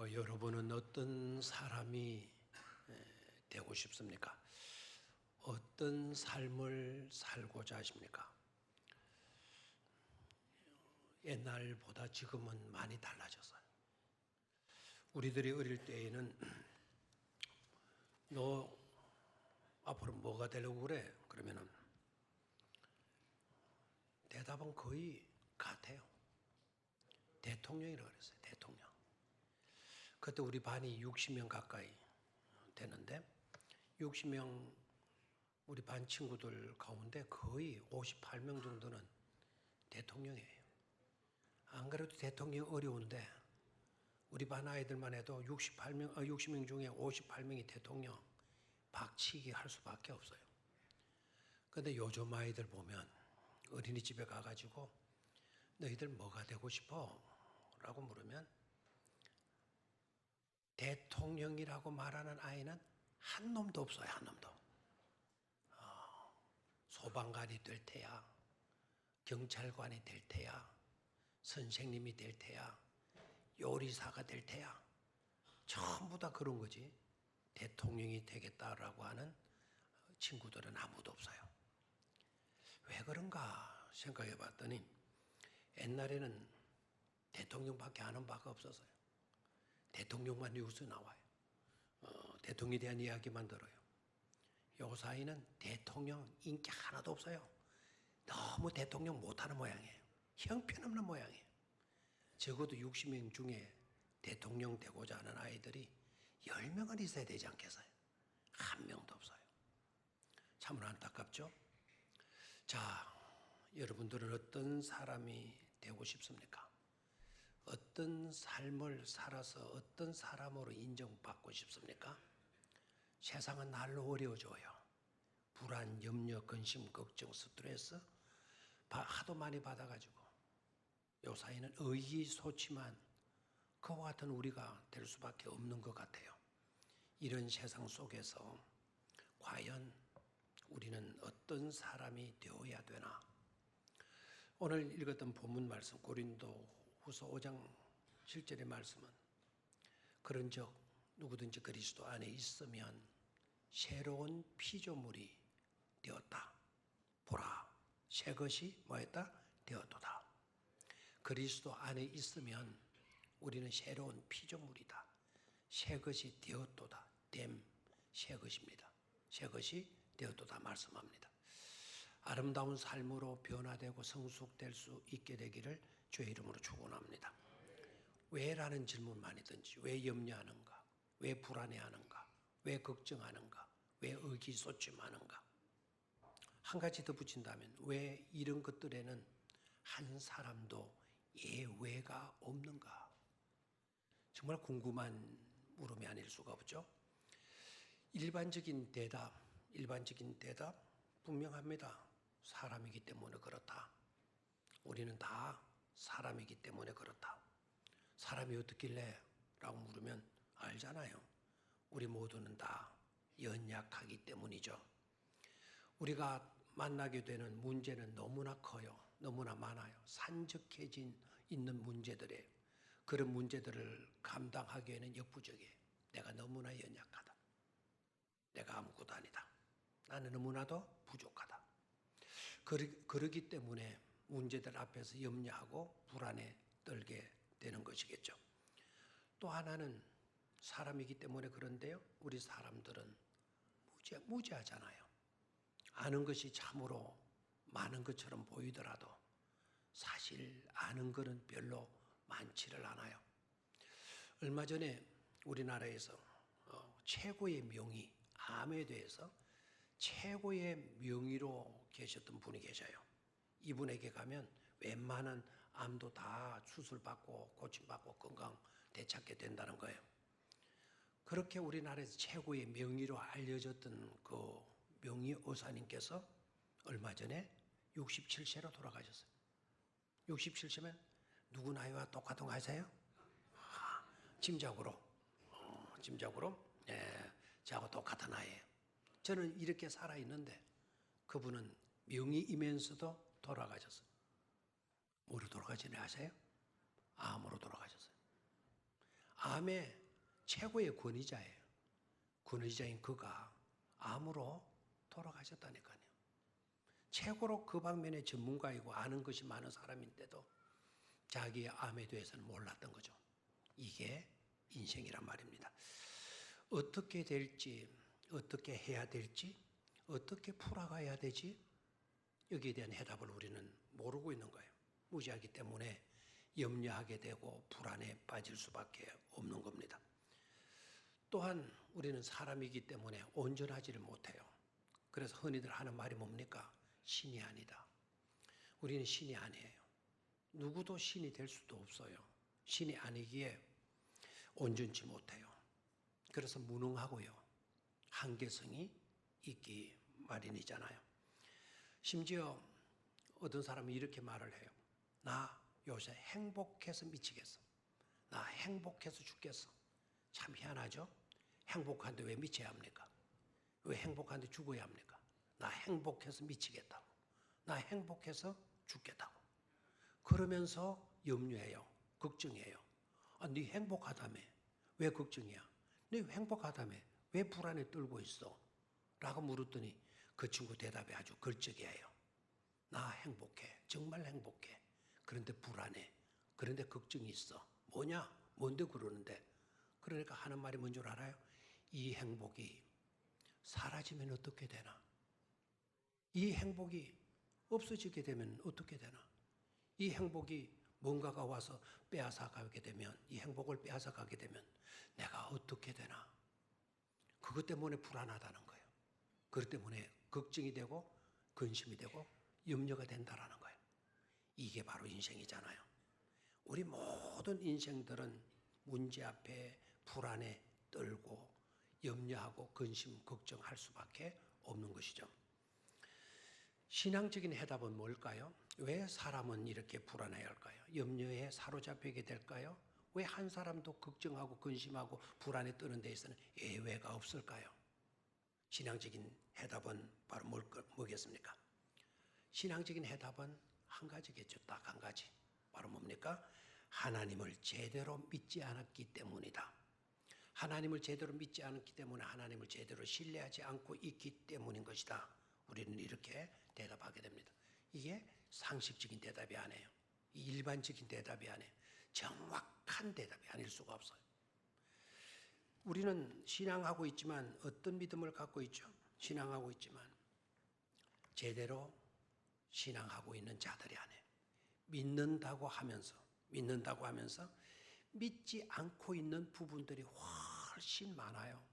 여러분은 어떤 사람이 되고 싶습니까? 어떤 삶을 살고자 하십니까? 옛날보다 지금은 많이 달라졌어요. 우리들이 어릴 때에는 너 앞으로 뭐가 되려고 그래? 그러면은 대답은 거의 같아요. 대통령이라고 그랬어요. 대통령. 그때 우리 반이 60명 가까이 되는데 60명 우리 반 친구들 가운데 거의 58명 정도는 대통령이에요. 안 그래도 대통령이 어려운데 우리 반 아이들만 해도 60명 중에 58명이 대통령 박치기 할 수밖에 없어요. 그런데 요즘 아이들 보면 어린이집에 가가지고 너희들 뭐가 되고 싶어? 라고 물으면 대통령이라고 말하는 아이는 한 놈도 없어요. 한 놈도. 소방관이 될 테야, 경찰관이 될 테야, 선생님이 될 테야, 요리사가 될 테야. 전부 다 그런 거지. 대통령이 되겠다라고 하는 친구들은 아무도 없어요. 왜 그런가 생각해 봤더니 옛날에는 대통령밖에 아는 바가 없었어요. 대통령만 뉴스 나와요. 대통령에 대한 이야기만 들어요. 요 사이는 대통령 인기 하나도 없어요. 너무 대통령 못하는 모양이에요. 형편없는 모양이에요. 적어도 60명 중에 대통령 되고자 하는 아이들이 10명은 있어야 되지 않겠어요? 한 명도 없어요. 참으로 안타깝죠? 자, 여러분들은 어떤 사람이 되고 싶습니까? 어떤 삶을 살아서 어떤 사람으로 인정받고 싶습니까? 세상은 날로 어려워져요. 불안, 염려, 근심, 걱정, 스트레스 하도 많이 받아가지고 요 사이는 의기소침한 그와 같은 우리가 될 수밖에 없는 것 같아요. 이런 세상 속에서 과연 우리는 어떤 사람이 되어야 되나? 오늘 읽었던 본문 말씀 고린도후서 5장 7절의 말씀은 그런즉 누구든지 그리스도 안에 있으면 새로운 피조물이 되었다. 보라, 새 것이 뭐였다? 되었도다. 그리스도 안에 있으면 우리는 새로운 피조물이다. 새 것이 되었도다. 새 것입니다. 새 것이 되었도다 말씀합니다. 아름다운 삶으로 변화되고 성숙될 수 있게 되기를 주의 이름으로 축원합니다. 왜라는 질문 많이 든지 왜 염려하는가? 왜 불안해하는가? 왜 걱정하는가? 왜 의기소침하는가? 한 가지 더 붙인다면 왜 이런 것들에는 한 사람도 예외가 없는가? 정말 궁금한 물음이 아닐 수가 없죠. 일반적인 대답 분명합니다. 사람이기 때문에 그렇다. 우리는 다 사람이기 때문에 그렇다. 사람이 어떻길래? 라고 물으면 알잖아요. 우리 모두는 다 연약하기 때문이죠. 우리가 만나게 되는 문제는 너무나 커요. 너무나 많아요. 산적해진 있는 문제들이에요. 그런 문제들을 감당하기에는 역부족이에요. 내가 너무나 연약하다. 내가 아무것도 아니다. 나는 너무나도 부족하다. 그러기 때문에 문제들 앞에서 염려하고 불안에 떨게 되는 것이겠죠. 또 하나는 사람이기 때문에 그런데요. 우리 사람들은 무지하잖아요. 아는 것이 참으로 많은 것처럼 보이더라도 사실 아는 것은 별로 많지를 않아요. 얼마 전에 우리나라에서 최고의 명의, 암에 대해서 최고의 명의로 계셨던 분이 계셔요. 이분에게 가면 웬만한 암도 다 수술받고 고침받고 건강 되찾게 된다는 거예요. 그렇게 우리나라에서 최고의 명의로 알려졌던 그 명의 의사님께서 얼마 전에 67세로 돌아가셨어요. 67세면 누구 나이와 똑같은 거 아세요? 짐작으로, 저하고 똑같은 나이에요. 저는 이렇게 살아있는데 그분은 명의이면서도 돌아가셨어요. 뭐로 돌아가시는지 아세요? 암으로 돌아가셨어요. 암의 최고의 권위자예요. 권위자인 그가 암으로 돌아가셨다니까요. 최고로 그 방면의 전문가이고 아는 것이 많은 사람인데도 자기의 암에 대해서는 몰랐던 거죠. 이게 인생이란 말입니다. 어떻게 될지, 어떻게 해야 될지, 어떻게 풀어가야 되지? 여기에 대한 해답을 우리는 모르고 있는 거예요. 무지하기 때문에 염려하게 되고 불안에 빠질 수밖에 없는 겁니다. 또한 우리는 사람이기 때문에 온전하지를 못해요. 그래서 흔히들 하는 말이 뭡니까? 신이 아니다. 우리는 신이 아니에요. 누구도 신이 될 수도 없어요. 신이 아니기에 온전치 못해요. 그래서 무능하고요. 한계성이 있기 마련이잖아요. 심지어 어떤 사람은 이렇게 말을 해요. 나 요새 행복해서 미치겠어. 나 행복해서 죽겠어. 참 희한하죠? 행복한데 왜 미쳐야 합니까? 왜 행복한데 죽어야 합니까? 나 행복해서 미치겠다고. 나 행복해서 죽겠다고. 그러면서 염려해요. 걱정해요. 아, 네 행복하다며. 왜 걱정이야? 네 행복하다며. 왜 불안에 떨고 있어? 라고 물었더니 그 친구 대답이 아주 걸적이에요. 나 행복해. 정말 행복해. 그런데 불안해. 그런데 걱정이 있어. 뭐냐? 뭔데 그러는데? 그러니까 하는 말이 뭔 줄 알아요? 이 행복이 사라지면 어떻게 되나? 이 행복이 없어지게 되면 어떻게 되나? 이 행복이 뭔가가 와서 빼앗아 가게 되면, 이 행복을 빼앗아 가게 되면 내가 어떻게 되나? 그것 때문에 불안하다는 거예요. 그것 때문에 걱정이 되고 근심이 되고 염려가 된다라는 거예요. 이게 바로 인생이잖아요. 우리 모든 인생들은 문제 앞에 불안에 떨고 염려하고 근심, 걱정할 수밖에 없는 것이죠. 신앙적인 해답은 뭘까요? 왜 사람은 이렇게 불안해야 할까요? 염려에 사로잡히게 될까요? 왜 한 사람도 걱정하고 근심하고 불안에 떠는 데 있어서는 예외가 없을까요? 신앙적인 해답은 바로 뭐겠습니까? 신앙적인 해답은 한 가지겠죠. 딱 한 가지. 바로 뭡니까? 하나님을 제대로 믿지 않았기 때문이다. 하나님을 제대로 믿지 않았기 때문에 하나님을 제대로 신뢰하지 않고 있기 때문인 것이다. 우리는 이렇게 대답하게 됩니다. 이게 상식적인 대답이 아니에요. 일반적인 대답이 아니에요. 정확한 대답이 아닐 수가 없어요. 우리는 신앙하고 있지만 어떤 믿음을 갖고 있죠? 신앙하고 있지만 제대로 신앙하고 있는 자들이 아니에요. 믿는다고 하면서 믿지 않고 있는 부분들이 훨씬 많아요.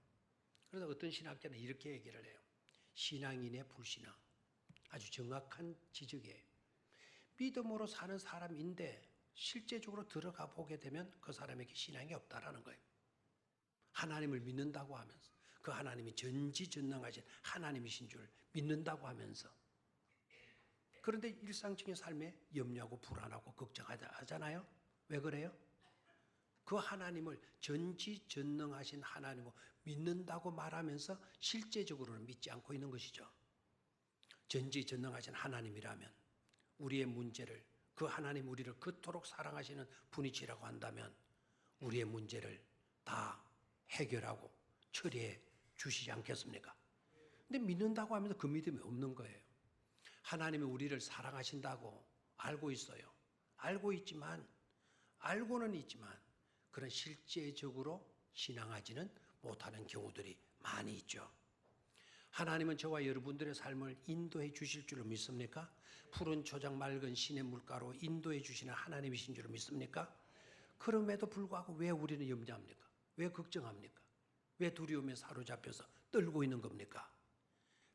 그래서 어떤 신학자는 이렇게 얘기를 해요. 신앙인의 불신앙. 아주 정확한 지적이에요. 믿음으로 사는 사람인데 실제적으로 들어가 보게 되면 그 사람에게 신앙이 없다라는 거예요. 하나님을 믿는다고 하면서 그 하나님이 전지전능하신 하나님이신 줄 믿는다고 하면서 그런데 일상적인 삶에 염려하고 불안하고 걱정하잖아요. 왜 그래요? 그 하나님을 전지전능하신 하나님을 믿는다고 말하면서 실제적으로는 믿지 않고 있는 것이죠. 전지전능하신 하나님이라면 우리의 문제를 그 하나님 우리를 그토록 사랑하시는 분이시라고 한다면 우리의 문제를 다 해결하고 처리해 주시지 않겠습니까? 근데 믿는다고 하면서 그 믿음이 없는 거예요. 하나님이 우리를 사랑하신다고 알고 있어요. 알고는 있지만 그런 실제적으로 신앙하지는 못하는 경우들이 많이 있죠. 하나님은 저와 여러분들의 삶을 인도해 주실 줄로 믿습니까? 푸른 초장 맑은 시냇 물가로 인도해 주시는 하나님이신 줄로 믿습니까? 그럼에도 불구하고 왜 우리는 염려합니까? 왜 걱정합니까? 왜 두려움에 사로잡혀서 떨고 있는 겁니까?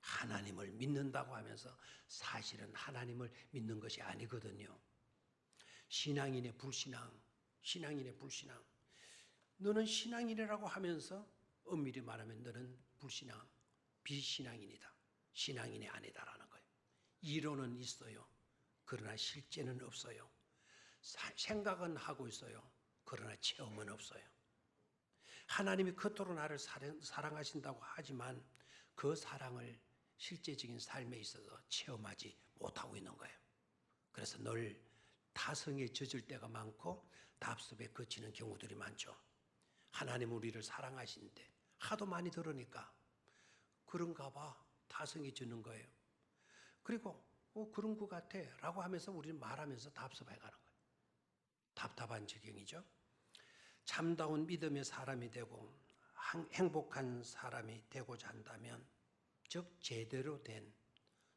하나님을 믿는다고 하면서 사실은 하나님을 믿는 것이 아니거든요. 신앙인의 불신앙. 너는 신앙인이라고 하면서 엄밀히 말하면 너는 불신앙, 비신앙인이다. 신앙인이 아니다라는 거예요. 이론은 있어요. 그러나 실제는 없어요. 생각은 하고 있어요. 그러나 체험은 없어요. 하나님이 그토록 나를 사랑하신다고 하지만 그 사랑을 실제적인 삶에 있어서 체험하지 못하고 있는 거예요. 그래서 늘 타성에 젖을 때가 많고 답습에 거치는 경우들이 많죠. 하나님 우리를 사랑하시는데 하도 많이 들으니까 그런가 봐 타성이 드는 거예요. 그리고 그런 것 같아 라고 하면서 우리는 말하면서 답답해 가는 거예요. 답답한 지경이죠. 참다운 믿음의 사람이 되고 행복한 사람이 되고자 한다면, 즉 제대로 된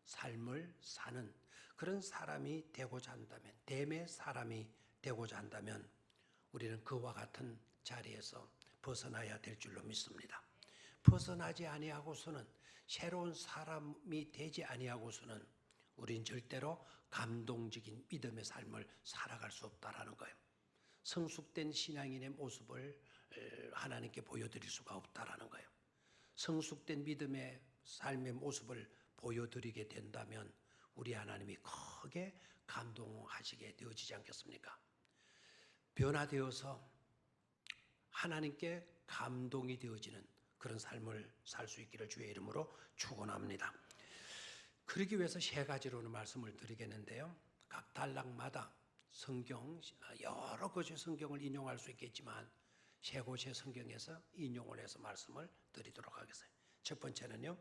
삶을 사는 그런 사람이 되고자 한다면, 됨의 사람이 되고자 한다면 우리는 그와 같은 자리에서 벗어나야 될 줄로 믿습니다. 벗어나지 아니하고서는, 새로운 사람이 되지 아니하고서는 우린 절대로 감동적인 믿음의 삶을 살아갈 수 없다라는 거예요. 성숙된 신앙인의 모습을 하나님께 보여드릴 수가 없다라는 거예요. 성숙된 믿음의 삶의 모습을 보여드리게 된다면 우리 하나님이 크게 감동하시게 되어지지 않겠습니까? 변화되어서 하나님께 감동이 되어지는 그런 삶을 살 수 있기를 주의 이름으로 축원합니다. 그러기 위해서 세 가지로는 말씀을 드리겠는데요. 각 단락마다 성경, 여러 곳의 성경을 인용할 수 있겠지만 세 곳의 성경에서 인용을 해서 말씀을 드리도록 하겠습니다. 첫 번째는요,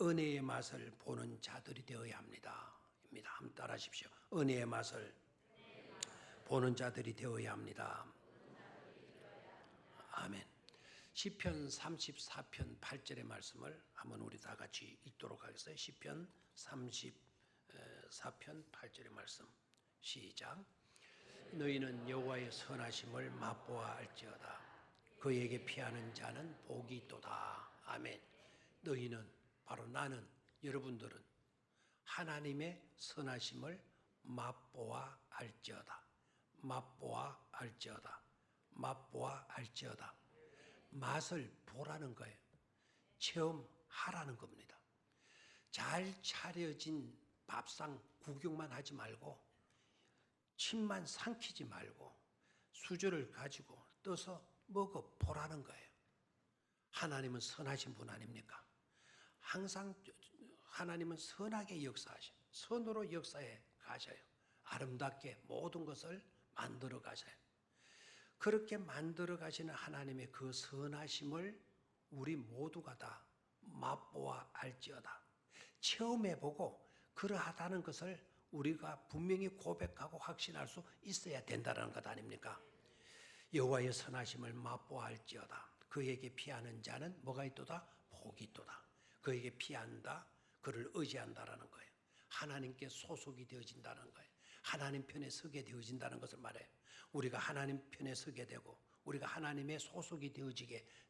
은혜의 맛을 보는 자들이 되어야 합니다. 한번 따라 하십시오. 은혜의 맛을 보는 자들이 되어야 합니다. 아멘. 시편 34편 8절의 말씀을 한번 우리 다 같이 읽도록 하겠어요. 시편 34편 8절의 말씀 시작. 너희는 여호와의 선하심을 맛보아 알지어다. 그에게 피하는 자는 복이 있도다. 아멘. 너희는, 바로 나는, 여러분들은 하나님의 선하심을 맛보아 알지어다. 맛보아 알지어다. 맛보아 알지어다. 맛을 보라는 거예요. 체험하라는 겁니다. 잘 차려진 밥상 구경만 하지 말고, 침만 삼키지 말고 수저를 가지고 떠서 먹어보라는 거예요. 하나님은 선하신 분 아닙니까? 항상 하나님은 선하게 역사하셔요. 선으로 역사해 가셔요. 아름답게 모든 것을 만들어 가셔요. 그렇게 만들어 가시는 하나님의 그 선하심을 우리 모두가 다 맛보아 알지어다. 체험해보고 그러하다는 것을 우리가 분명히 고백하고 확신할 수 있어야 된다는 것 아닙니까? 여호와의 선하심을 맛보아 알지어다. 그에게 피하는 자는 뭐가 있도다? 복이 있도다. 그에게 피한다, 그를 의지한다라는 거예요. 하나님께 소속이 되어진다는 거예요. 하나님 편에 서게 되어진다는 것을 말해요. 우리가 하나님 편에 서게 되고 우리가 하나님의 소속이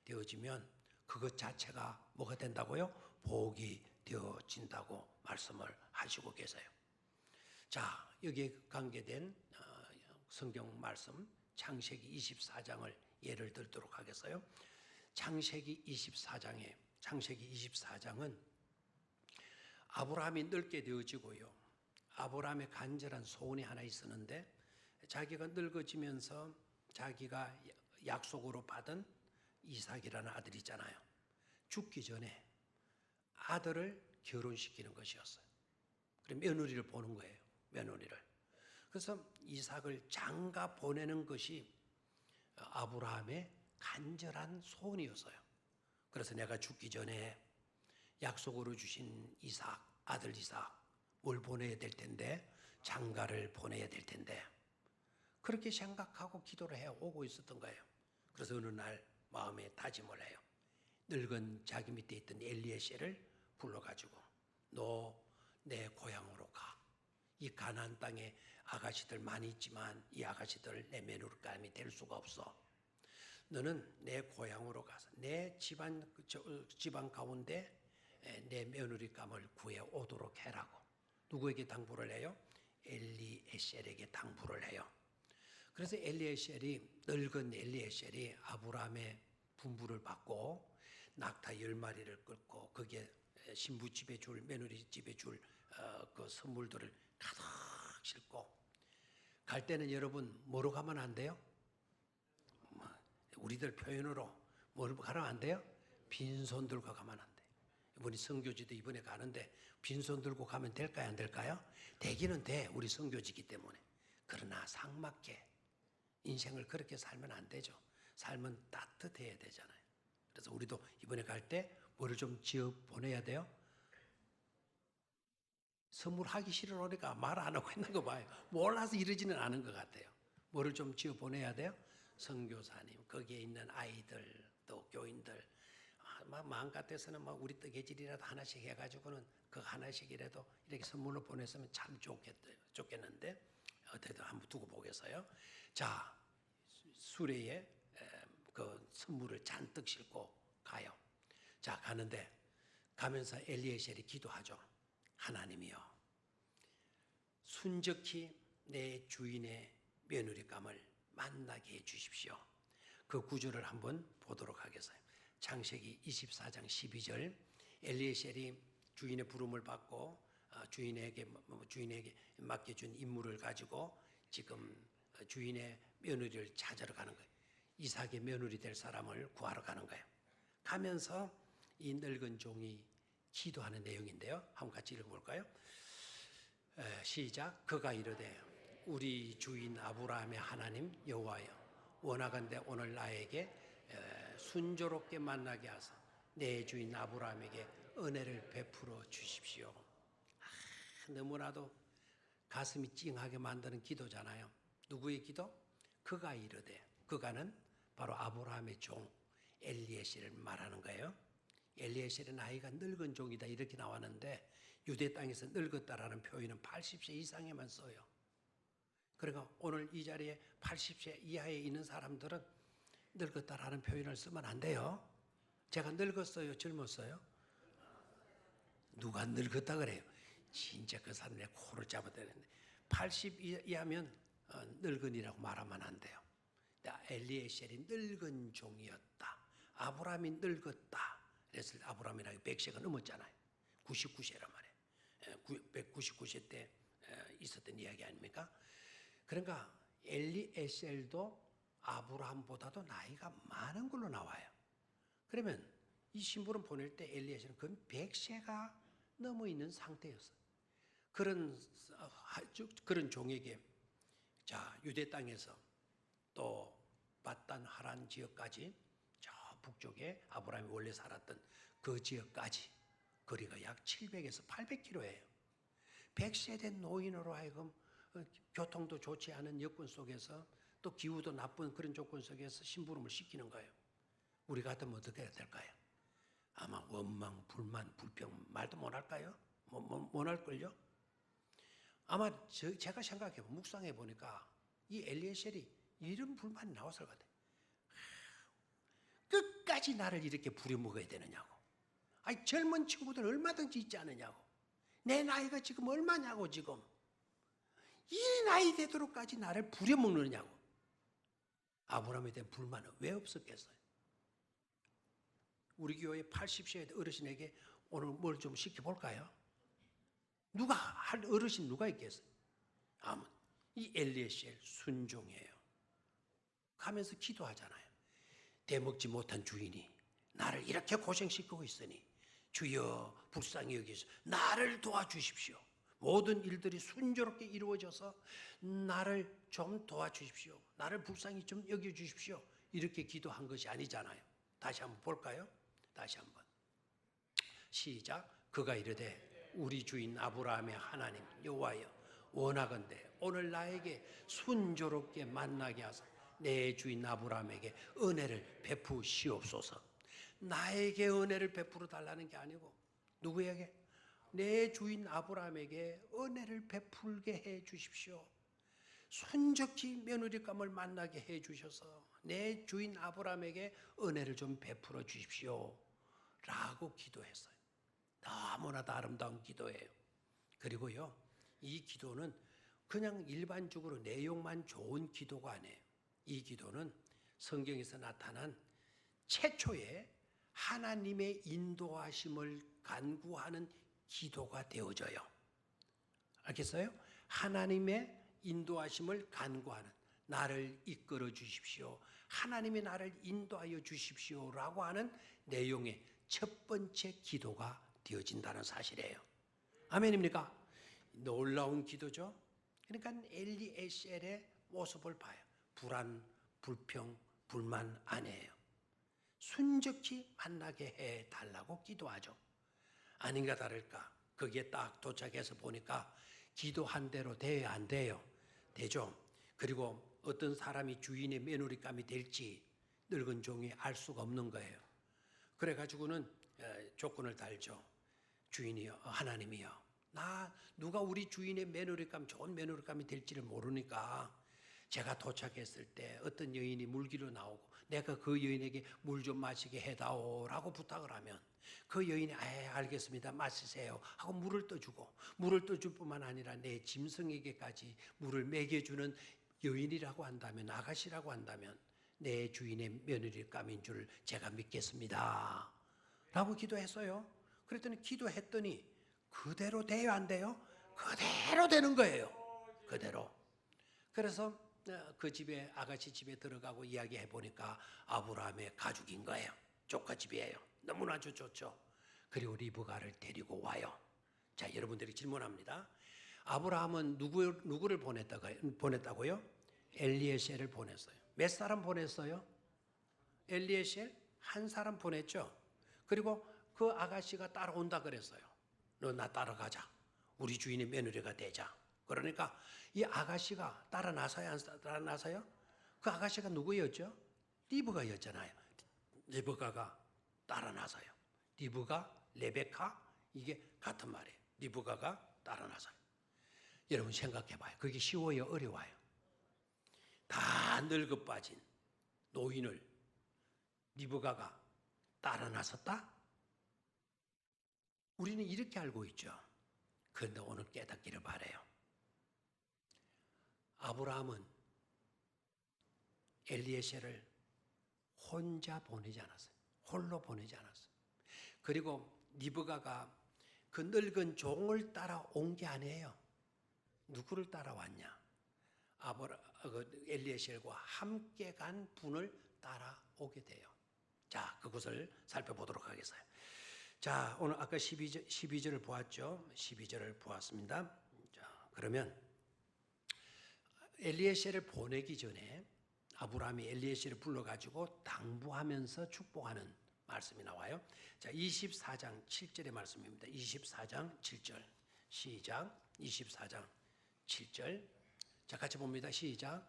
되어지면 그것 자체가 뭐가 된다고요? 복이 되어진다고 말씀을 하시고 계세요. 자, 여기에 관계된 성경 말씀 창세기 24장을 예를 들도록 하겠어요. 창세기 24장은 아브라함이 늙게 되어지고요. 아브라함의 간절한 소원이 하나 있었는데, 자기가 늙어지면서 자기가 약속으로 받은 이삭이라는 아들이 있잖아요. 죽기 전에 아들을 결혼시키는 것이었어요. 그래서 며느리를 보는 거예요. 며느리를. 그래서 이삭을 장가 보내는 것이 아브라함의 간절한 소원이었어요. 그래서 내가 죽기 전에 약속으로 주신 이삭, 아들 이삭 뭘 보내야 될 텐데, 장가를 보내야 될 텐데, 그렇게 생각하고 기도를 해오고 있었던 거예요. 그래서 어느 날 마음에 다짐을 해요. 늙은 자기 밑에 있던 엘리에셀을 불러가지고 너 내 고향으로 가. 이 가나안 땅에 아가씨들 많이 있지만 이 아가씨들 내 며느리감이 될 수가 없어. 너는 내 고향으로 가서 내 집안 가운데 내 며느리감을 구해 오도록 해라고. 누구에게 당부를 해요? 엘리에셀에게 당부를 해요. 그래서 늙은 엘리에셀이 아브라함의 분부를 받고 낙타 10마리를 끌고 거기에 신부 집에 줄, 며느리 집에 줄 그 선물들을 가득 싣고 갈 때는, 여러분, 뭐로 가면 안 돼요? 우리들 표현으로 뭘 가면 안 돼요? 빈손 들고 가면 안 돼요. 이번에 선교지도 이번에 가는데 빈손 들고 가면 될까요? 안 될까요? 되기는 돼, 우리 선교지기 때문에. 그러나 삭막해. 인생을 그렇게 살면 안 되죠. 삶은 따뜻해야 되잖아요. 그래서 우리도 이번에 갈 때 뭐를 좀 지어 보내야 돼요? 선물하기 싫으니까 말 안 하고 있는 거 봐요. 몰라서 이러지는 않은 것 같아요. 뭐를 좀 지어 보내야 돼요? 선교사님, 거기에 있는 아이들, 또 교인들, 마음 같아서는 우리 뜨개질이라도 하나씩 해가지고는 그 하나씩이라도 이렇게 선물로 보냈으면 참 좋겠는데 어떻게든 한번 두고 보겠어요. 자, 수레에 그 선물을 잔뜩 싣고 가요. 자, 가는데 가면서 엘리에셀이 기도하죠. 하나님이여, 순적히 내 주인의 며느리감을 만나게 해 주십시오. 그 구절을 한번 보도록 하겠어요. 창세기 24장 12절, 엘리에셀이 주인의 부름을 받고 주인에게 맡겨준 임무를 가지고 지금 주인의 며느리를 찾으러 가는 거예요. 이삭의 며느리 될 사람을 구하러 가는 거예요. 가면서 이 늙은 종이 기도하는 내용인데요. 한번 같이 읽어볼까요? 시작. 그가 이르되 우리 주인 아브라함의 하나님 여호와여, 원하건대 오늘 나에게 순조롭게 만나게 하사 내 주인 아브라함에게 은혜를 베풀어 주십시오. 너무나도 가슴이 찡하게 만드는 기도잖아요. 누구의 기도? 그가 이르되, 그가는 바로 아브라함의 종 엘리에셀을 말하는 거예요. 엘리에셀의 나이가 늙은 종이다 이렇게 나왔는데 유대 땅에서 늙었다라는 표현은 80세 이상에만 써요. 그러니까 오늘 이 자리에 80세 이하에 있는 사람들은 늙었다라는 표현을 쓰면 안 돼요. 제가 늙었어요? 젊었어요? 누가 늙었다 그래요? 진짜 그 사람 내 코를 잡아대는데 80 이하면 늙은이라고 말하면 안 돼요. 엘리에셀이 늙은 종이었다. 아브라함이 늙었다. 그래서 아브라함이 나이 100세가 넘었잖아요. 99세란 말이에요. 199세 때 있었던 이야기 아닙니까? 그러니까 엘리에셀도 아브라함보다도 나이가 많은 걸로 나와요. 그러면 이 신부름 보낼 때 엘리에셀은 그 100세가 넘어 있는 상태였어요. 그런 종에게 자, 유대 땅에서 또 바단 하란 지역까지 저 북쪽에 아브라함이 원래 살았던 그 지역까지 거리가 약 700에서 800km예요. 100세 된 노인으로 하여금 교통도 좋지 않은 여건 속에서 또 기후도 나쁜 그런 조건 속에서 심부름을 시키는 거예요. 우리 같으면 어떻게 해야 될까요? 아마 원망, 불만, 불평 말도 못 할까요? 못 할걸요? 아마 제가 생각해 묵상해 보니까 이 엘리에셀이 이런 불만이 나왔을 것 같아요. 끝까지 나를 이렇게 부려먹어야 되느냐고. 아니 젊은 친구들 얼마든지 있지 않느냐고. 내 나이가 지금 얼마냐고 지금. 이 나이 되도록까지 나를 부려먹느냐고. 아브라함에 대한 불만은 왜 없었겠어요? 우리 교회 80세 어르신에게 오늘 뭘 좀 시켜볼까요? 누가 할 어르신 누가 있겠어요? 아무. 이 엘리에셀 순종이에요. 가면서 기도하잖아요. 대먹지 못한 주인이 나를 이렇게 고생시키고 있으니 주여 불쌍히 여기서 나를 도와주십시오. 모든 일들이 순조롭게 이루어져서 나를 좀 도와주십시오. 나를 불쌍히 좀 여겨주십시오. 이렇게 기도한 것이 아니잖아요. 다시 한번 볼까요? 다시 한번. 시작. 그가 이르되 우리 주인 아브라함의 하나님 여호와여, 원하건대 오늘 나에게 순조롭게 만나게 하사 내 주인 아브라함에게 은혜를 베푸시옵소서. 나에게 은혜를 베풀어 달라는 게 아니고 누구에게? 내 주인 아브라함에게 은혜를 베풀게 해 주십시오. 순적히 며느리감을 만나게 해 주셔서 내 주인 아브라함에게 은혜를 좀 베풀어 주십시오 라고 기도했어요. 너무나도 아름다운 기도예요. 그리고요, 이 기도는 그냥 일반적으로 내용만 좋은 기도가 아니에요. 이 기도는 성경에서 나타난 최초의 하나님의 인도하심을 간구하는 기도가 되어져요. 알겠어요? 하나님의 인도하심을 간구하는, 나를 이끌어 주십시오, 하나님이 나를 인도하여 주십시오 라고 하는 내용의 첫 번째 기도가 되어진다는 사실이에요. 아멘입니까? 놀라운 기도죠. 그러니까 엘리에셀의 모습을 봐요. 불안, 불평, 불만 안 해요. 순적히 만나게 해달라고 기도하죠. 아닌가 다를까 거기에 딱 도착해서 보니까 기도한 대로 돼야 안 돼요? 되죠. 그리고 어떤 사람이 주인의 며느리감이 될지 늙은 종이 알 수가 없는 거예요. 그래가지고는 조건을 달죠. 주인이요, 하나님이요, 누가 우리 주인의 며느리감, 좋은 며느리감이 될지를 모르니까 제가 도착했을 때 어떤 여인이 물기로 나오고 내가 그 여인에게 물 좀 마시게 해다오라고 부탁을 하면 그 여인이 알겠습니다, 마시세요 하고 물을 떠주고, 물을 떠줄 뿐만 아니라 내 짐승에게까지 물을 먹여주는 여인이라고 한다면, 아가씨라고 한다면 내 주인의 며느리감인 줄 제가 믿겠습니다 라고 기도했어요. 그랬더니 기도했더니 그대로 돼요, 안 돼요? 그대로 되는 거예요. 그대로. 그래서 그 집에, 아가씨 집에 들어가고 이야기해 보니까 아브라함의 가족인 거예요. 조카집이에요. 너무나도 좋죠. 그리고 리브가를 데리고 와요. 자, 여러분들이 질문합니다. 아브라함은 누구를 보냈다고요? 엘리에셀을 보냈어요. 몇 사람 보냈어요? 엘리에셀 한 사람 보냈죠. 그리고 그 아가씨가 따라온다 그랬어요. 너 나 따라가자. 우리 주인의 며느리가 되자. 그러니까 이 아가씨가 따라 나서요, 안 따라 나서요? 그 아가씨가 누구였죠? 리브가였잖아요. 리브가가 따라 나서요. 리브가, 레베카, 이게 같은 말이에요. 리브가가 따라 나서요. 여러분 생각해봐요. 그게 쉬워요, 어려워요? 다 늙어 빠진 노인을 리브가가 따라 나섰다? 우리는 이렇게 알고 있죠. 그런데 오늘 깨닫기를 바라요. 아브라함은 엘리에셀을 혼자 보내지 않았어요. 홀로 보내지 않았어요. 그리고 리브가가 그 늙은 종을 따라온 게 아니에요. 누구를 따라왔냐? 엘리에셀과 함께 간 분을 따라오게 돼요. 자, 그것을 살펴보도록 하겠어요. 자, 오늘 아까 12절을 보았죠. 12절을 보았습니다. 자, 그러면 엘리에셀을 보내기 전에 아브라함이 엘리에셀을 불러가지고 당부하면서 축복하는 말씀이 나와요. 자, 24장 7절의 말씀입니다. 24장 7절 시작. 24장 7절 자, 같이 봅니다. 시작.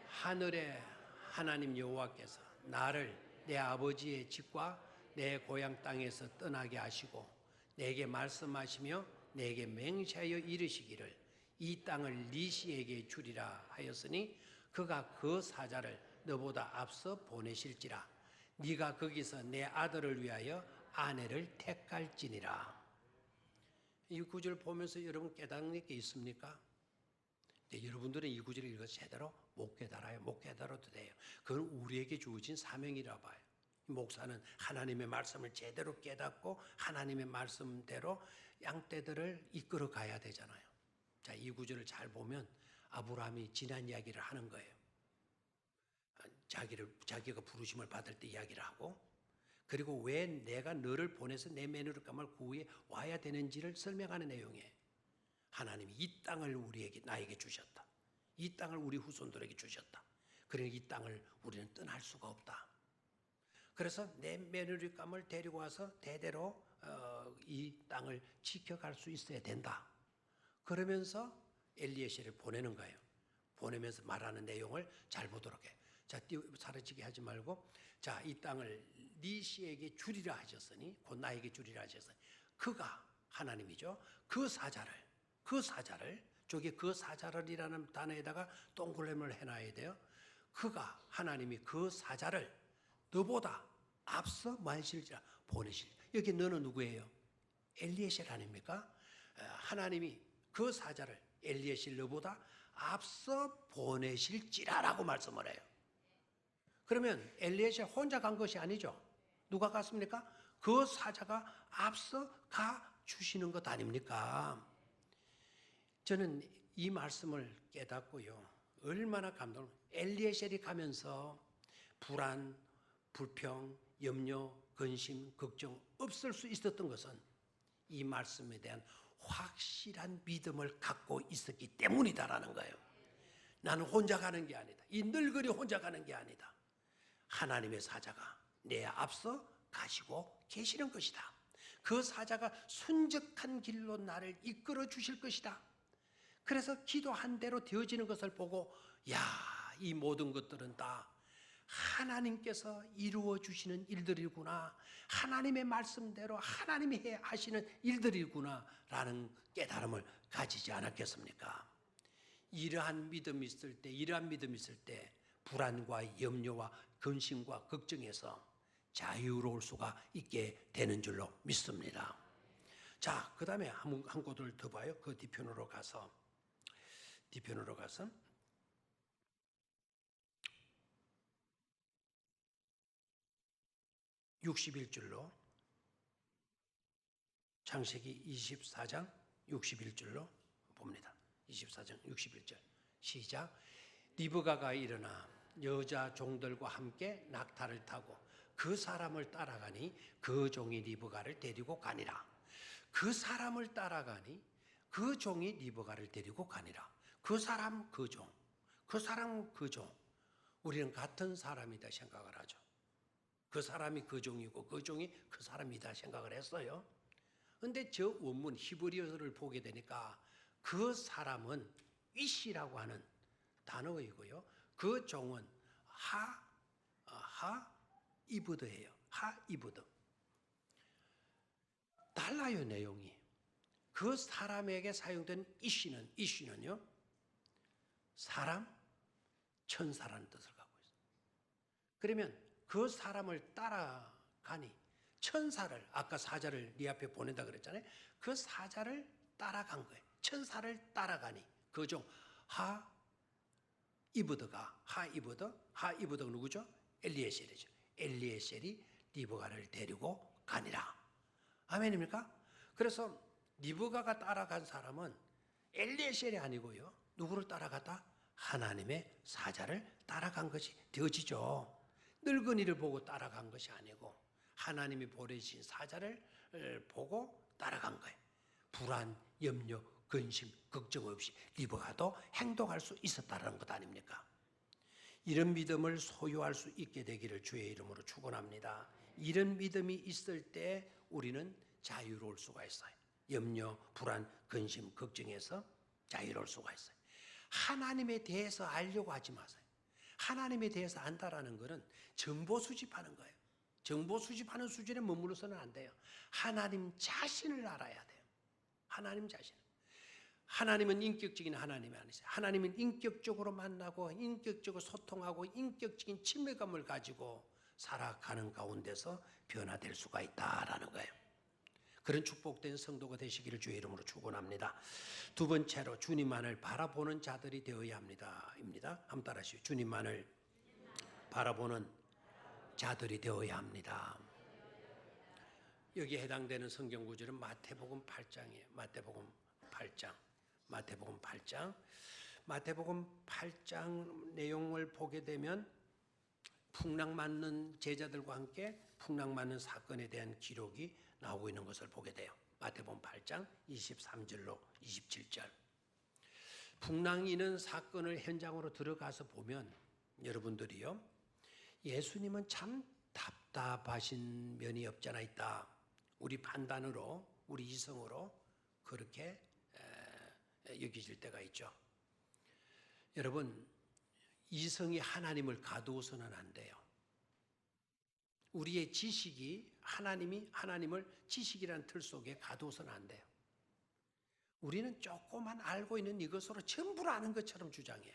하늘의 하나님 여호와께서 나를 내 아버지의 집과 내 고향 땅에서 떠나게 하시고 내게 말씀하시며 내게 맹세하여 이르시기를 이 땅을 네 씨에게 주리라 하였으니 그가 그 사자를 너보다 앞서 보내실지라 네가 거기서 내 아들을 위하여 아내를 택할지니라. 이 구절을 보면서 여러분 깨닫는 게 있습니까? 네, 여러분들은 이 구절을 읽어서 제대로 못 깨달아요. 못 깨달아도 돼요. 그건 우리에게 주어진 사명이라 봐요. 목사는 하나님의 말씀을 제대로 깨닫고 하나님의 말씀대로 양떼들을 이끌어 가야 되잖아요. 자, 이 구절을 잘 보면 아브라함이 지난 이야기를 하는 거예요. 자기가 부르심을 받을 때 이야기를 하고, 그리고 왜 내가 너를 보내서 내 며느리감을 구해 와야 되는지를 설명하는 내용이에요. 하나님이 이 땅을 나에게 주셨다. 이 땅을 우리 후손들에게 주셨다. 그러니 이 땅을 우리는 떠날 수가 없다. 그래서 내 며느리감을 데리고 와서 대대로 이 땅을 지켜갈 수 있어야 된다. 그러면서 엘리에셀을 보내는 거예요. 보내면서 말하는 내용을 잘 보도록 해. 자, 사라지게 하지 말고, 자, 이 땅을 네 씨에게 주리라 하셨으니, 곧 나에게 주리라 하셨으니, 그가 하나님이죠. 그 사자를 저기 그 사자를이라는 단어에다가 동그라미를 해놔야 돼요. 그가 하나님이 그 사자를 너보다 앞서 만실지라 보내실. 여기 너는 누구예요? 엘리에셀 아닙니까? 하나님이 그 사자를 엘리에셀 너보다 앞서 보내실지라라고 말씀을 해요. 그러면 엘리에셀 혼자 간 것이 아니죠. 누가 갔습니까? 그 사자가 앞서 가 주시는 것 아닙니까? 저는 이 말씀을 깨닫고요, 얼마나 감동을. 엘리에셀이 가면서 불안, 불평, 염려, 근심, 걱정 없을 수 있었던 것은 이 말씀에 대한 확실한 믿음을 갖고 있었기 때문이다라는 거예요. 나는 혼자 가는 게 아니다. 이 늙은이 혼자 가는 게 아니다. 하나님의 사자가 내 앞서 가시고 계시는 것이다. 그 사자가 순적한 길로 나를 이끌어 주실 것이다. 그래서 기도한 대로 되어지는 것을 보고 이 모든 것들은 다 하나님께서 이루어 주시는 일들이구나, 하나님의 말씀대로 하나님이 하시는 일들이구나 라는 깨달음을 가지지 않았겠습니까? 이러한 믿음이 있을 때 불안과 염려와 근심과 걱정에서 자유로울 수가 있게 되는 줄로 믿습니다. 자, 그 다음에 한 곳을 더 봐요. 그 뒤편으로 가서 61줄로, 창세기 24장 61줄로 봅니다. 24장 61절 시작. 리브가가 일어나 여자 종들과 함께 낙타를 타고 그 사람을 따라가니 그 종이 리브가를 데리고 가니라. 그 사람을 따라가니 그 종이 리브가를 데리고 가니라. 그 사람 그 종, 그 사람 그 종. 우리는 같은 사람이다 생각을 하죠. 그 사람이 그 종이고 그 종이 그 사람이다 생각을 했어요. 그런데 저 원문 히브리어를 보게 되니까 그 사람은 이시라고 하는 단어이고요. 그 종은 이브드예요. 이브드. 달라요, 내용이. 그 사람에게 사용된 이시는요, 사람, 천사라는 뜻을 갖고 있어요. 그러면 그 사람을 따라가니, 천사를, 아까 사자를 네 앞에 보낸다 그랬잖아요. 그 사자를 따라간 거예요. 천사를 따라가니 그 종 하이브드가 누구죠? 엘리에셀이죠. 엘리에셀이 리브가를 데리고 가니라. 아멘입니까? 그래서 리브가가 따라간 사람은 엘리에셀이 아니고요, 누구를 따라갔다? 하나님의 사자를 따라간 것이 되어지죠. 늙은이를 보고 따라간 것이 아니고 하나님이 보내신 사자를 보고 따라간 거예요. 불안, 염려, 근심, 걱정 없이 리브가도 행동할 수 있었다는 것 아닙니까? 이런 믿음을 소유할 수 있게 되기를 주의 이름으로 축원합니다. 이런 믿음이 있을 때 우리는 자유로울 수가 있어요. 염려, 불안, 근심, 걱정에서 자유로울 수가 있어요. 하나님에 대해서 알려고 하지 마세요. 하나님에 대해서 안다라는 것은 정보 수집하는 거예요. 정보 수집하는 수준에 머물러서는 안 돼요. 하나님 자신을 알아야 돼요. 하나님 자신. 하나님은 인격적인 하나님이 아니세요. 하나님은 인격적으로 만나고 인격적으로 소통하고 인격적인 친밀감을 가지고 살아가는 가운데서 변화될 수가 있다라는 거예요. 그런 축복된 성도가 되시기를 주의 이름으로 축원합니다. 두 번째로 주님만을 바라보는 자들이 되어야 합니다. 한번 따라하시죠. 주님만을 바라보는 자들이 되어야 합니다. 여기에 해당되는 성경 구절은 마태복음 8장이에요. 마태복음 8장 내용을 보게 되면 풍랑 맞는 제자들과 함께 풍랑 맞는 사건에 대한 기록이 나오고 있는 것을 보게 돼요. 마태복음 8장 23절로 27절. 풍랑이 있는 사건을 현장으로 들어가서 보면 여러분들이요, 예수님은 참 답답하신 면이 없잖아 있다. 우리 판단으로, 우리 이성으로 그렇게 여기질 때가 있죠. 여러분, 이성이 하나님을 가두어서는 안 돼요. 우리의 지식이 하나님을 지식이라는 틀 속에 가두어서는 안 돼요. 우리는 조금만 알고 있는 이것으로 전부를 아는 것처럼 주장해요.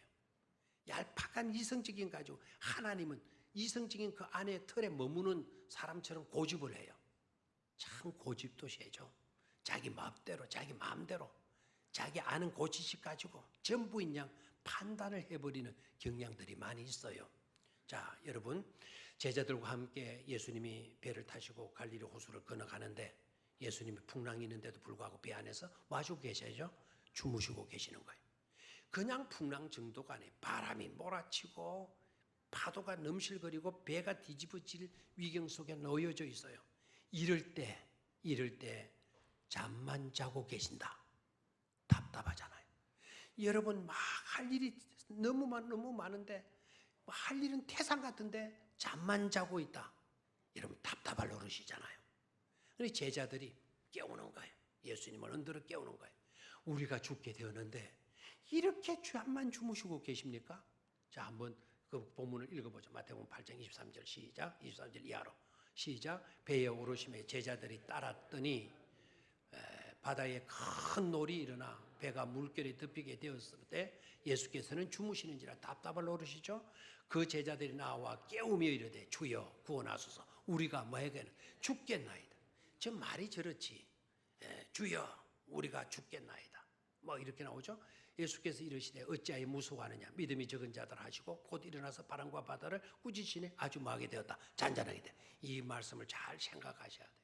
얄팍한 이성적인 가지고 하나님은 이성적인 그 안에 틀에 머무는 사람처럼 고집을 해요. 참 고집도 세죠. 자기 마음대로, 자기 마음대로, 자기 아는 고지식 가지고 전부인 양 판단을 해버리는 경향들이 많이 있어요. 자, 여러분, 제자들과 함께 예수님이 배를 타시고 갈릴리 호수를 건너가는데 예수님이 풍랑이 있는데도 불구하고 배 안에서 와주고 계셔야죠. 주무시고 계시는 거예요. 그냥 풍랑 정도가 아니에요. 바람이 몰아치고 파도가 넘실거리고 배가 뒤집어질 위경 속에 놓여져 있어요. 이럴 때 잠만 자고 계신다. 답답하잖아요. 여러분, 막 할 일이 너무 많은데 할 일은 태산 같은데 잠만 자고 있다. 이러면 답답할 노릇이잖아요. 그래서 제자들이 깨우는 거예요. 예수님을 흔들어 깨우는 거예요. 우리가 죽게 되었는데 이렇게 잠만 주무시고 계십니까? 자, 한번 그 본문을 읽어보죠. 마태복음 8장 23절 시작. 23절 이하로 시작. 배에 오르심에 제자들이 따랐더니 바다에 큰 놀이 일어나 배가 물결에 덮이게 되었을 때 예수께서는 주무시는지라 답답할 노릇이죠. 그 제자들이 나와 깨우며 이르되 주여 구원하소서 우리가 뭐에게는 죽겠나이다. 저 말이 저렇지. 주여 우리가 죽겠나이다. 뭐 이렇게 나오죠. 예수께서 이르시되 어찌하여 무서워하느냐 믿음이 적은 자들 하시고 곧 일어나서 바람과 바다를 꾸짖으시니 아주 망하게 되었다. 잔잔하게 돼. 이 말씀을 잘 생각하셔야 돼요.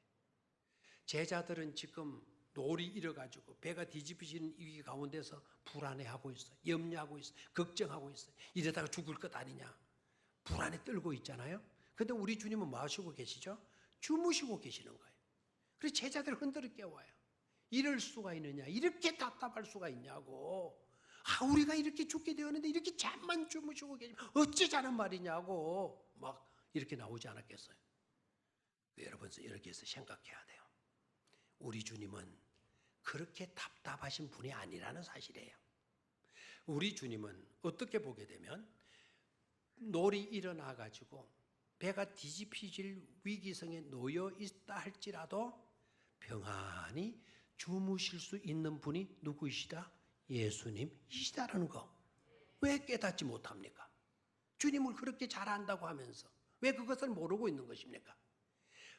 제자들은 지금 놀이 잃어가지고 배가 뒤집히시는 이 가운데서 불안해하고 있어요. 염려하고 있어요. 걱정하고 있어요. 이러다가 죽을 것 아니냐. 불안에 떨고 있잖아요. 그런데 우리 주님은 뭐 하시고 계시죠? 주무시고 계시는 거예요. 그래서 제자들을 흔들어 깨워요. 이럴 수가 있느냐. 이렇게 답답할 수가 있냐고. 우리가 이렇게 죽게 되었는데 이렇게 잠만 주무시고 계시면 어찌자는 말이냐고 막 이렇게 나오지 않았겠어요. 여러분 이렇게 해서 생각해야 돼요. 우리 주님은 그렇게 답답하신 분이 아니라는 사실이에요. 우리 주님은 어떻게 보게 되면 놀이 일어나 가지고 배가 뒤집히질 위기성에 놓여 있다 할지라도 평안히 주무실 수 있는 분이 누구이시다? 예수님이시다라는 거. 왜 깨닫지 못합니까? 주님을 그렇게 잘 안다고 하면서 왜 그것을 모르고 있는 것입니까?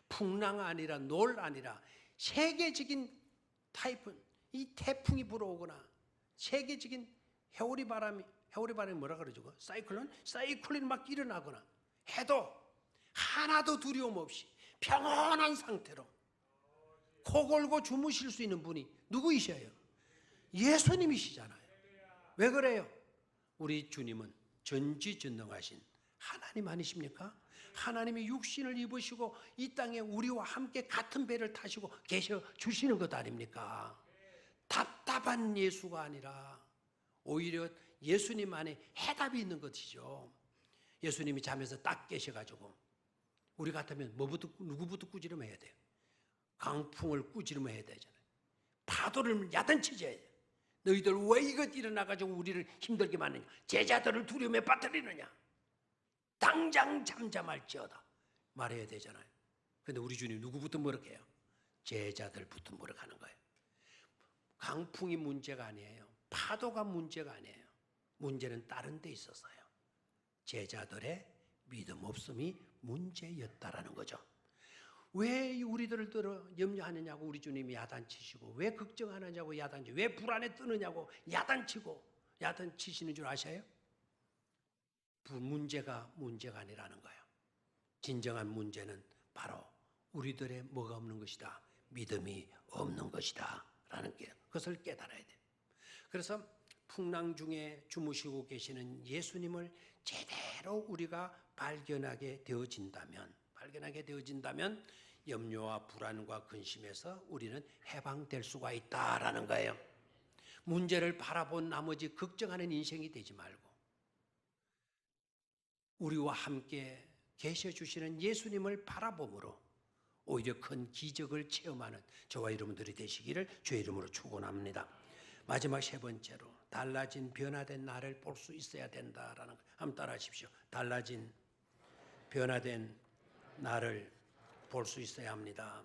풍랑 아니라 놀 아니라 세계적인 타이푼, 이 태풍이 불어오거나 세계적인 해오리 바람이 뭐라 그러죠? 사이클론이 막 일어나거나 해도 하나도 두려움 없이 평온한 상태로 코 골고 주무실 수 있는 분이 누구이셔요? 예수님이시잖아요. 왜 그래요? 우리 주님은 전지전능하신 하나님 아니십니까? 하나님이 육신을 입으시고 이 땅에 우리와 함께 같은 배를 타시고 계셔 주시는 것 아닙니까? 답답한 예수가 아니라 오히려 예수님 안에 해답이 있는 것이죠. 예수님이 잠에서 딱 깨셔가지고 우리 같으면 누구부터 꾸지름해야 돼요? 강풍을 꾸지름해야 되잖아요. 파도를 야단치져야 돼요. 너희들 왜 이것 일어나가지고 우리를 힘들게 만드냐? 제자들을 두려움에 빠뜨리느냐? 당장 잠잠할지어다 말해야 되잖아요. 그런데 우리 주님 누구부터 뭐라고 해요? 제자들부터 뭐라고 하는 거예요. 강풍이 문제가 아니에요. 파도가 문제가 아니에요. 문제는 다른 데 있었어요. 제자들의 믿음 없음이 문제였다라는 거죠. 왜 우리들을 들어 염려하느냐고 우리 주님이 야단치시고 왜 걱정하느냐고 야단치고 왜 불안에 뜨느냐고 야단치시는 줄 아셔요? 문제가 아니라는 거예요. 진정한 문제는 바로 우리들의 뭐가 없는 것이다. 믿음이 없는 것이다. 라는 게 그것을 깨달아야 돼요. 그래서 풍랑 중에 주무시고 계시는 예수님을 제대로 우리가 발견하게 되어진다면 염려와 불안과 근심에서 우리는 해방될 수가 있다라는 거예요. 문제를 바라본 나머지 걱정하는 인생이 되지 말고 우리와 함께 계셔 주시는 예수님을 바라봄으로 오히려 큰 기적을 체험하는 저와 여러분들이 되시기를 주의 이름으로 축원합니다. 마지막 세 번째로 달라진 변화된 나를 볼 수 있어야 된다라는 거. 한번 따라하십시오. 달라진 변화된 나를 볼 수 있어야 합니다.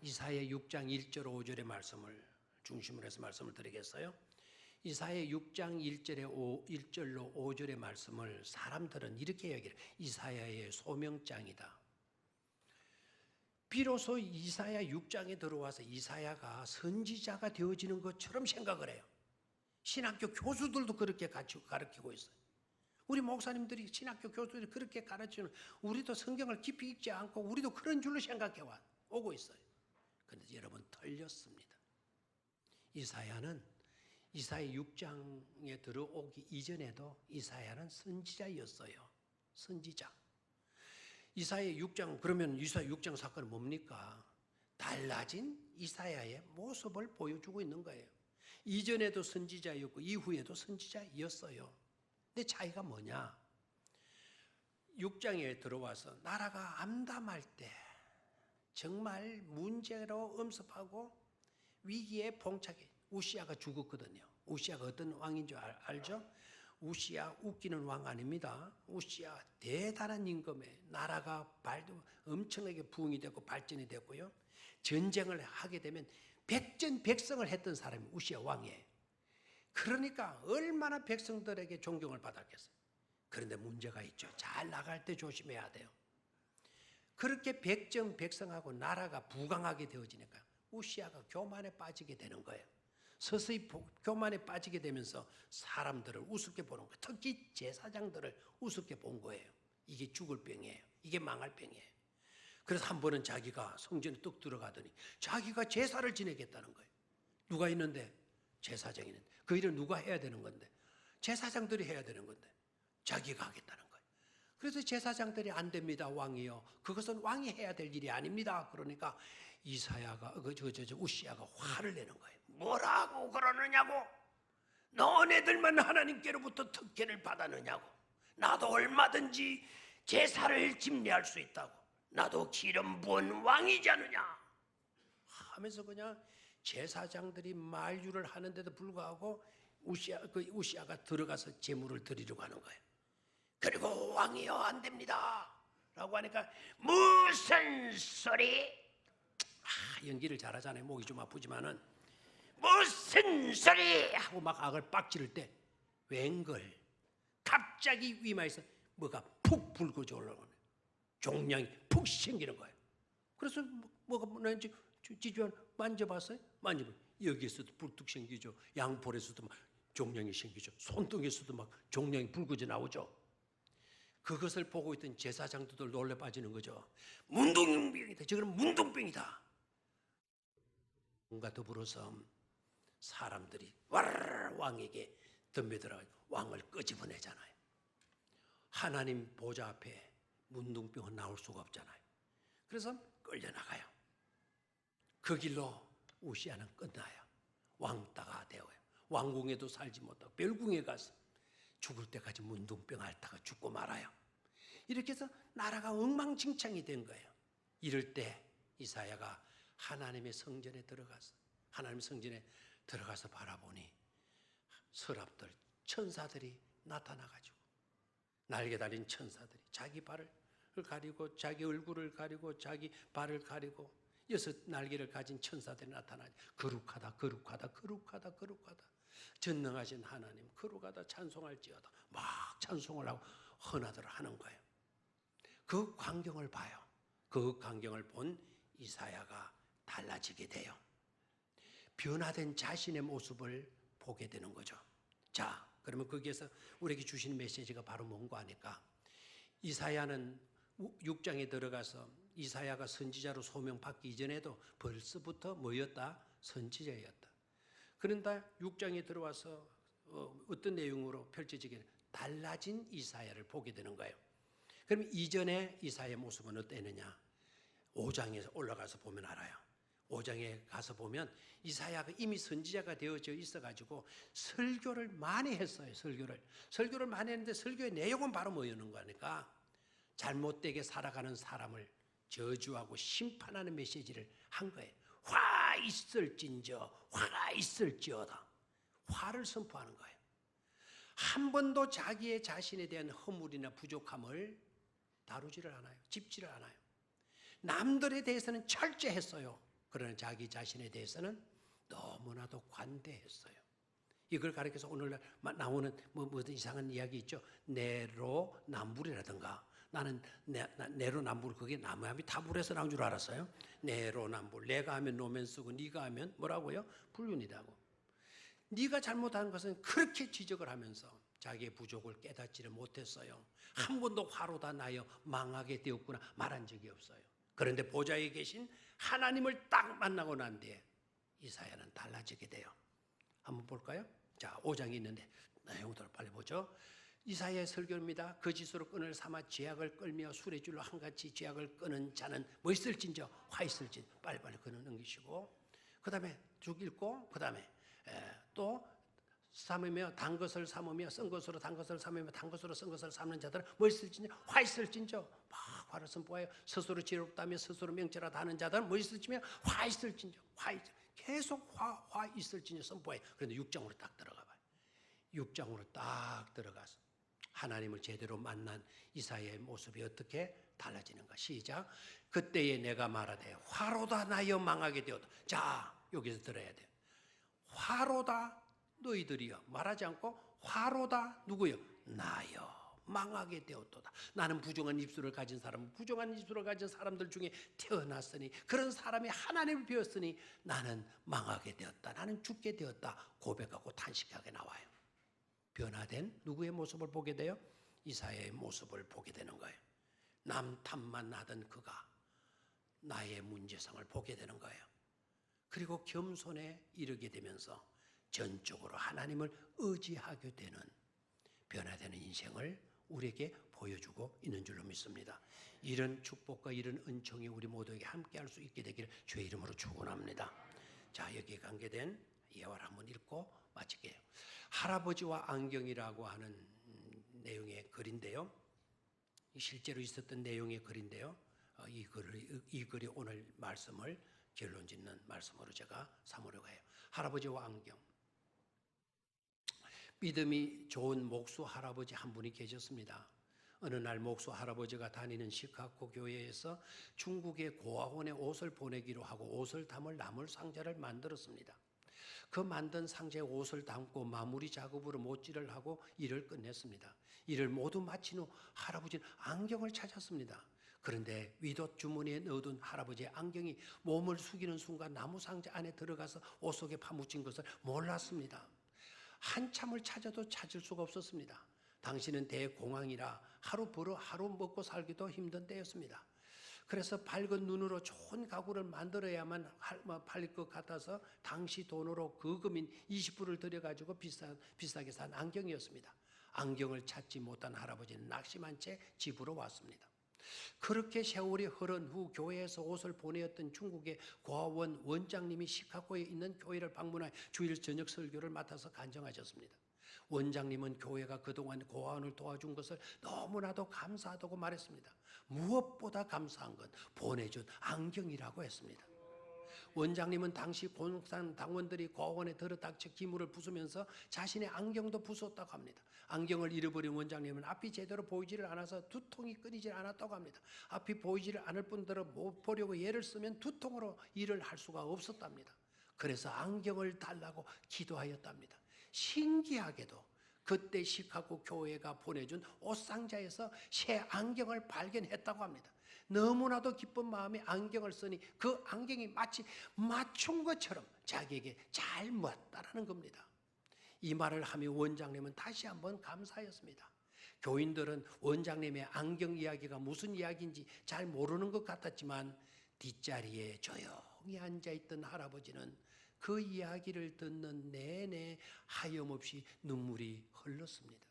이사야 6장 1절 5절의 말씀을 중심으로 해서 말씀을 드리겠어요. 이사야 6장 1절로 5절의 말씀을 사람들은 이렇게 얘기해요. 이사야의 소명장이다. 비로소 이사야 6장에 들어와서 이사야가 선지자가 되어지는 것처럼 생각을 해요. 신학교 교수들도 그렇게 가르치고 있어요. 우리 목사님들이 신학교 교수들이 그렇게 가르치는 우리도 성경을 깊이 읽지 않고 우리도 그런 줄로 생각해 오고 있어요. 그런데 여러분 틀렸습니다. 이사야는 이사야 6장에 들어오기 이전에도 이사야는 선지자였어요. 선지자. 이사야 6장 그러면 이사야 6장 사건은 뭡니까? 달라진 이사야의 모습을 보여주고 있는 거예요. 이전에도 선지자였고 이후에도 선지자였어요. 근데 차이가 뭐냐? 6장에 들어와서 나라가 암담할 때 정말 문제로 엄습하고 위기에 봉착해. 우시아가 죽었거든요. 우시아가 어떤 왕인 줄 알죠? 우시아 웃기는 왕 아닙니다. 우시아 대단한 임금에 나라가 엄청나게 부흥이 되고 발전이 됐고요. 전쟁을 하게 되면 백전백승을 했던 사람이 우시아 왕이에요. 그러니까 얼마나 백성들에게 존경을 받았겠어요. 그런데 문제가 있죠. 잘 나갈 때 조심해야 돼요. 그렇게 백전백승하고 나라가 부강하게 되어지니까 우시아가 교만에 빠지게 되는 거예요. 서서히 교만에 빠지게 되면서 사람들을 우습게 보는 거예요. 특히 제사장들을 우습게 본 거예요. 이게 죽을 병이에요. 이게 망할 병이에요. 그래서 한 번은 자기가 성전에 뚝 들어가더니 자기가 제사를 지내겠다는 거예요. 누가 있는데? 제사장이 있는데. 그 일은 누가 해야 되는 건데? 제사장들이 해야 되는 건데 자기가 하겠다는 거예요. 그래서 제사장들이 안 됩니다, 왕이요. 그것은 왕이 해야 될 일이 아닙니다. 그러니까 우시아가 화를 내는 거예요. 뭐라고 그러느냐고? 너네들만 하나님께로부터 특권을 받았느냐고? 나도 얼마든지 제사를 집례할 수 있다고. 나도 기름 부은 왕이지 않느냐? 하면서 그냥 제사장들이 만류를 하는데도 불구하고 우시아가 들어가서 제물을 드리려고 하는 거예요. 그리고 왕이여 안 됩니다 라고 하니까 무슨 소리? 연기를 잘하잖아요. 목이 좀 아프지만은 무슨 소리 하고 막 악을 빡지를 때 웬걸 갑자기 위마에서 뭐가 푹 불거져 올라오는 종량이 푹 생기는 거예요. 그래서 뭐가 뭔지 지주한 만져봤어요? 만져봐. 여기에서도 불뚝 생기죠. 양볼에서도 막 종량이 생기죠. 손등에서도 막 종량이 불거져 나오죠. 그것을 보고 있던 제사장들도 놀래 빠지는 거죠. 문둥병이다. 저거는 문둥병이다. 뭔가 더불어서 사람들이 왕에게 덤벼들어 왕을 끄집어내잖아요. 하나님 보좌 앞에 문둥병은 나올 수가 없잖아요. 그래서 끌려나가요. 그 길로 우시아는 끝나요. 왕따가 되어요. 왕궁에도 살지 못하고 별궁에 가서 죽을 때까지 문둥병 앓다가 죽고 말아요. 이렇게 해서 나라가 엉망진창이 된 거예요. 이럴 때 이사야가 하나님의 성전에 들어가서 바라보니 서랍들 천사들이 나타나가지고 날개 달린 천사들이 자기 발을 가리고 자기 얼굴을 가리고 자기 발을 가리고 6 날개를 가진 천사들이 나타나죠. 거룩하다 거룩하다 거룩하다 거룩하다 전능하신 하나님 거룩하다 찬송할지어다 막 찬송을 하고 헌화들을 하는 거예요. 그 광경을 봐요. 그 광경을 본 이사야가 달라지게 돼요. 변화된 자신의 모습을 보게 되는 거죠. 자, 그러면 거기에서 우리에게 주신 메시지가 바로 뭔가 하니까 이사야는 6장에 들어가서 이사야가 선지자로 소명받기 이전에도 벌써부터 뭐였다? 선지자였다. 그런데 6장에 들어와서 어떤 내용으로 펼쳐지게 달라진 이사야를 보게 되는 거예요. 그럼 이전에 이사야의 모습은 어땠느냐? 5장에 올라가서 보면 알아요. 5장에 가서 보면 이사야가 이미 선지자가 되어져 있어가지고 설교를 많이 했어요. 설교를 많이 했는데 설교의 내용은 바로 뭐였는 거니까 잘못되게 살아가는 사람을 저주하고 심판하는 메시지를 한 거예요. 화 있을진저 화가 있을지어다. 화를 선포하는 거예요. 한 번도 자기의 자신에 대한 허물이나 부족함을 다루지를 않아요. 짚지를 않아요. 남들에 대해서는 철저했어요. 그러나 자기 자신에 대해서는 너무나도 관대했어요. 이걸 가리켜서 오늘날 나오는 무슨 이상한 이야기 있죠. 내로남불이라든가 나는 내로남불 그게 나무함이 타불에서 나온 줄 알았어요. 내로남불 내가 하면 로맨스고 네가 하면 뭐라고요? 불륜이라고. 네가 잘못한 것은 그렇게 지적을 하면서 자기의 부족을 깨닫지를 못했어요. 한 번도 화로 다 나여 망하게 되었구나 말한 적이 없어요. 그런데 보좌에 계신 하나님을 딱 만나고 난 뒤에 이사야는 달라지게 돼요. 한번 볼까요? 자, 5장이 있는데 내용들을 빨리 보죠. 이사야의 설교입니다. 거짓으로 끈을 삼아 죄악을 끌며 술의 줄로 한같이 죄악을 끄는 자는 뭐 있을진저 화 있을진 빨리빨리 그는 넘기시고 그 다음에 쭉 읽고 그 다음에 또 삼으며 단 것을 삼으며 쓴 것으로 단 것을 삼으며 단 것으로 쓴 것을 삼는 자들은 뭐 있을진저 화 있을진저 막 화를 선포하여 스스로 지혜롭다며 스스로 명철하다 하는 자들은 뭐 있을지며 화 있을진저 화 있을 계속 화 있을진저 선포해. 그런데 6장으로 딱 들어가 봐요. 6장으로 딱 들어가서 하나님을 제대로 만난 이사야의 모습이 어떻게 달라지는가. 시작. 그때에 내가 말하되 화로다 나여 망하게 되었다. 자, 여기서 들어야 돼요. 화로다 너희들이여. 말하지 않고 화로다 누구요? 나여 망하게 되었도다. 나는 부정한 입술을 가진 사람, 부정한 입술을 가진 사람들 중에 태어났으니 그런 사람이 하나님을 배웠으니 나는 망하게 되었다. 나는 죽게 되었다. 고백하고 탄식하게 나와요. 변화된 누구의 모습을 보게 돼요? 이사야의 모습을 보게 되는 거예요. 남 탓만 하던 그가 나의 문제성을 보게 되는 거예요. 그리고 겸손에 이르게 되면서 전적으로 하나님을 의지하게 되는 변화되는 인생을 우리에게 보여주고 있는 줄로 믿습니다. 이런 축복과 이런 은총이 우리 모두에게 함께할 수 있게 되기를 주의 이름으로 축원합니다. 자, 여기에 관계된 예화를 한번 읽고 마칠게요. 할아버지와 안경이라고 하는 내용의 글인데요. 실제로 있었던 내용의 글인데요. 이 글이 오늘 말씀을 결론 짓는 말씀으로 제가 삼으려고 해요. 할아버지와 안경. 믿음이 좋은 목수 할아버지 한 분이 계셨습니다. 어느 날 목수 할아버지가 다니는 시카고 교회에서 중국의 고아원에 옷을 보내기로 하고 옷을 담을 나물 상자를 만들었습니다. 그 만든 상자에 옷을 담고 마무리 작업으로 못질을 하고 일을 끝냈습니다. 일을 모두 마친 후 할아버지는 안경을 찾았습니다. 그런데 위옷 주머니에 넣어둔 할아버지의 안경이 몸을 숙이는 순간 나무 상자 안에 들어가서 옷 속에 파묻힌 것을 몰랐습니다. 한참을 찾아도 찾을 수가 없었습니다. 당시는 대공황이라 하루 벌어 하루 먹고 살기도 힘든 때였습니다. 그래서 밝은 눈으로 좋은 가구를 만들어야만 팔릴 것 같아서 당시 돈으로 거금인 20불을 들여가지고 비싸게 산 안경이었습니다. 안경을 찾지 못한 할아버지는 낙심한 채 집으로 왔습니다. 그렇게 세월이 흐른 후 교회에서 옷을 보내었던 중국의 고아원 원장님이 시카고에 있는 교회를 방문하여 주일 저녁 설교를 맡아서 간증하셨습니다. 원장님은 교회가 그동안 고아원을 도와준 것을 너무나도 감사하다고 말했습니다. 무엇보다 감사한 건 보내준 안경이라고 했습니다. 원장님은 당시 공산 당원들이 고아원에 들어닥쳐 기물을 부수면서 자신의 안경도 부쉈다고 합니다. 안경을 잃어버린 원장님은 앞이 제대로 보이지를 않아서 두통이 끊이질 않았다고 합니다. 앞이 보이지를 않을 뿐더러 못 보려고 애를 쓰면 두통으로 일을 할 수가 없었답니다. 그래서 안경을 달라고 기도하였답니다. 신기하게도 그때 시카고 교회가 보내준 옷상자에서 새 안경을 발견했다고 합니다. 너무나도 기쁜 마음에 안경을 쓰니 그 안경이 마치 맞춘 것처럼 자기에게 잘 맞다라는 겁니다. 이 말을 하며 원장님은 다시 한번 감사하였습니다. 교인들은 원장님의 안경 이야기가 무슨 이야기인지 잘 모르는 것 같았지만 뒷자리에 조용히 앉아있던 할아버지는 그 이야기를 듣는 내내 하염없이 눈물이 흘렀습니다.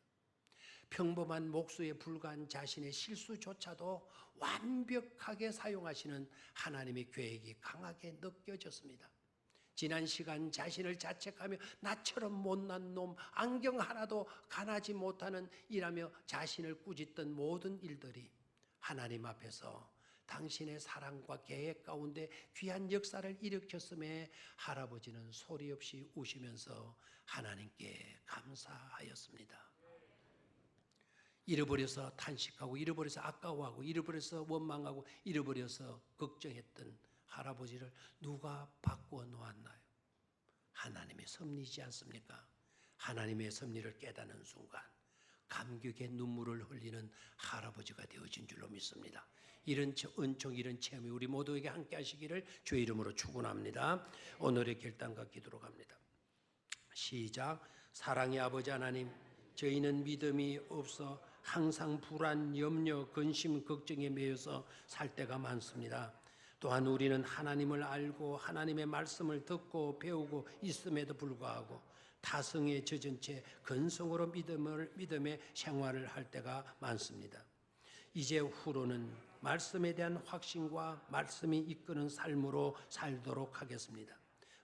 평범한 목수에 불과한 자신의 실수조차도 완벽하게 사용하시는 하나님의 계획이 강하게 느껴졌습니다. 지난 시간 자신을 자책하며 나처럼 못난 놈, 안경 하나도 가나지 못하는 일하며 자신을 꾸짖던 모든 일들이 하나님 앞에서 당신의 사랑과 계획 가운데 귀한 역사를 일으켰음에 할아버지는 소리 없이 우시면서 하나님께 감사하였습니다. 잃어버려서 탄식하고 잃어버려서 아까워하고 잃어버려서 원망하고 잃어버려서 걱정했던 할아버지를 누가 바꾸어 놓았나요? 하나님의 섭리이지 않습니까? 하나님의 섭리를 깨닫는 순간 감격의 눈물을 흘리는 할아버지가 되어진 줄로 믿습니다. 이런 은총, 이런 체험이 우리 모두에게 함께 하시기를 주의 이름으로 축원합니다. 오늘의 결단과 기도로 갑니다. 시작. 사랑의 아버지 하나님, 저희는 믿음이 없어 항상 불안, 염려, 근심, 걱정에 매여서 살 때가 많습니다. 또한 우리는 하나님을 알고 하나님의 말씀을 듣고 배우고 있음에도 불구하고 타성에 젖은 채 근성으로 믿음의 생활을 할 때가 많습니다. 이제 후로는 말씀에 대한 확신과 말씀이 이끄는 삶으로 살도록 하겠습니다.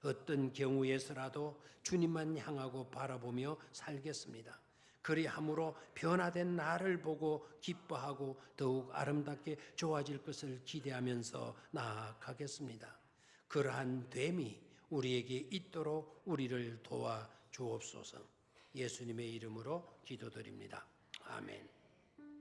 어떤 경우에서라도 주님만 향하고 바라보며 살겠습니다. 그리함으로 변화된 나를 보고 기뻐하고 더욱 아름답게 좋아질 것을 기대하면서 나아가겠습니다. 그러한 됨이 우리에게 있도록 우리를 도와 주옵소서. 예수님의 이름으로 기도드립니다. 아멘.